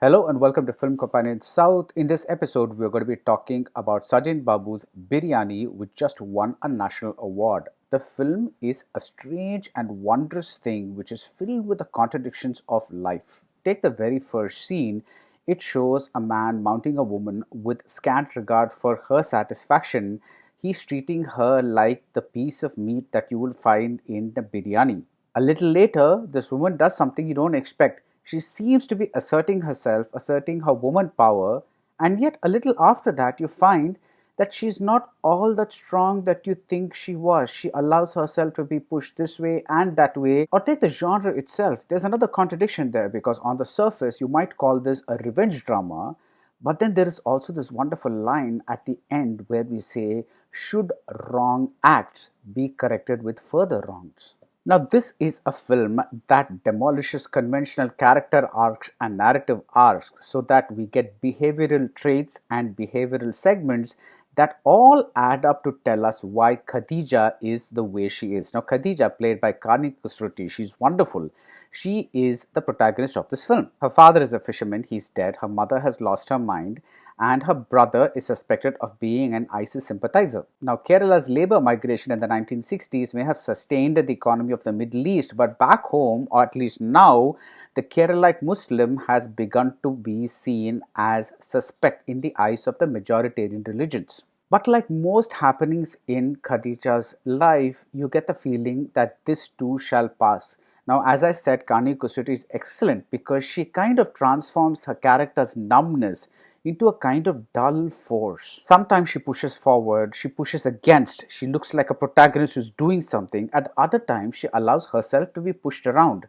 Hello and welcome to Film Companion South. In this episode, we're going to be talking about Sajin Babu's Biryani, which just won a national award. The film is a strange and wondrous thing which is filled with the contradictions of life. Take the very first scene. It shows a man mounting a woman with scant regard for her satisfaction. He's treating her like the piece of meat that you will find in the biryani. A little later, this woman does something you don't expect. She seems to be asserting herself, asserting her woman power, and yet a little after that, you find that she's not all that strong that you think she was. She allows herself to be pushed this way and that way. Or take the genre itself. There's another contradiction there because on the surface, you might call this a revenge drama, but then there is also this wonderful line at the end where we say, should wrong acts be corrected with further wrongs? Now, this is a film that demolishes conventional character arcs and narrative arcs so that we get behavioral traits and behavioral segments that all add up to tell us why Khadija is the way she is. Now, Khadija, played by Karni Kusruti, she's wonderful. She is the protagonist of this film. Her father is a fisherman, he's dead. Her mother has lost her mind, and her brother is suspected of being an ISIS sympathizer. Now, Kerala's labor migration in the 1960s may have sustained the economy of the Middle East, but back home, or at least now, the Keralite Muslim has begun to be seen as suspect in the eyes of the majoritarian religions. But like most happenings in Khadija's life, you get the feeling that this too shall pass. Now, as I said, Kani Kusuri is excellent because she kind of transforms her character's numbness into a kind of dull force. Sometimes she pushes forward, she pushes against, she looks like a protagonist who's doing something. At other times, she allows herself to be pushed around.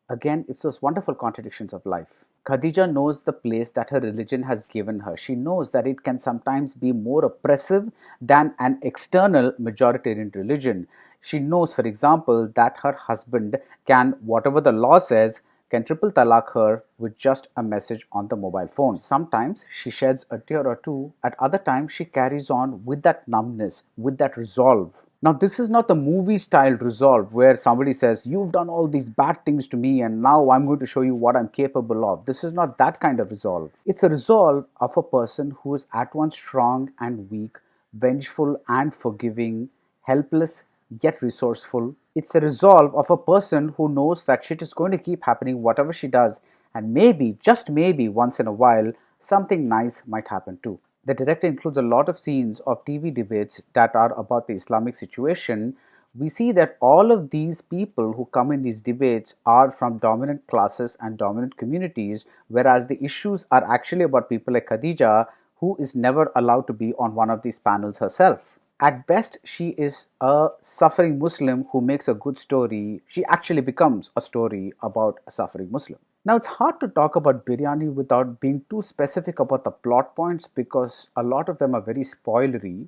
Again, it's those wonderful contradictions of life. Khadija knows the place that her religion has given her. She knows that it can sometimes be more oppressive than an external majoritarian religion. She knows, for example, that her husband can, whatever the law says, can triple talaq her with just a message on the mobile phone. Sometimes she sheds a tear or two, at other times she carries on with that numbness, with that resolve. Now, this is not the movie style resolve where somebody says, you've done all these bad things to me and now I'm going to show you what I'm capable of. This is not that kind of resolve. It's a resolve of a person who is at once strong and weak, vengeful and forgiving, helpless yet resourceful. It's the resolve of a person who knows that shit is going to keep happening whatever she does, and maybe, just maybe, once in a while, something nice might happen too. The director includes a lot of scenes of TV debates that are about the Islamic situation. We see that all of these people who come in these debates are from dominant classes and dominant communities, whereas the issues are actually about people like Khadija, who is never allowed to be on one of these panels herself. At best, she is a suffering Muslim who makes a good story. She actually becomes a story about a suffering Muslim. Now, it's hard to talk about biryani without being too specific about the plot points because a lot of them are very spoilery.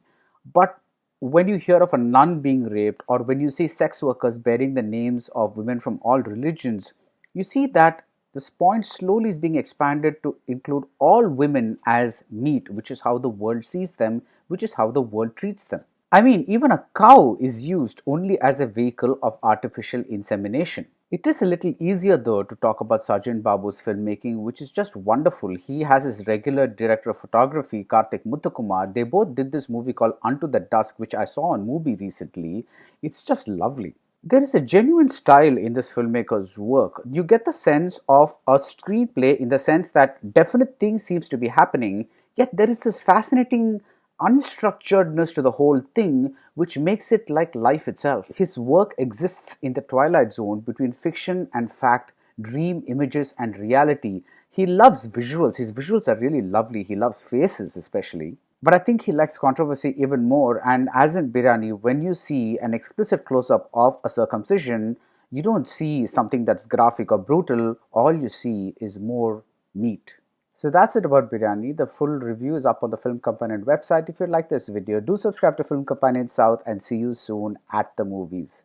But when you hear of a nun being raped or when you see sex workers bearing the names of women from all religions, you see that this point slowly is being expanded to include all women as meat, which is how the world sees them, which is how the world treats them. I mean, even a cow is used only as a vehicle of artificial insemination. It is a little easier though to talk about Sajjan Babu's filmmaking, which is just wonderful. He has his regular director of photography, Karthik Muthukumar. They both did this movie called Unto the Dusk, which I saw on Mubi recently. It's just lovely. There is a genuine style in this filmmaker's work. You get the sense of a screenplay in the sense that definite things seems to be happening, yet there is this fascinating unstructuredness to the whole thing which makes it like life itself. His work exists in the twilight zone between fiction and fact, dream images and reality. He loves visuals. His visuals are really lovely. He loves faces especially. But I think he likes controversy even more. And as in Biryani, when you see an explicit close up of a circumcision, you don't see something that's graphic or brutal. All you see is more meat. So that's it about Biryani. The full review is up on the Film Companion website. If you like this video, do subscribe to Film Companion South and see you soon at the movies.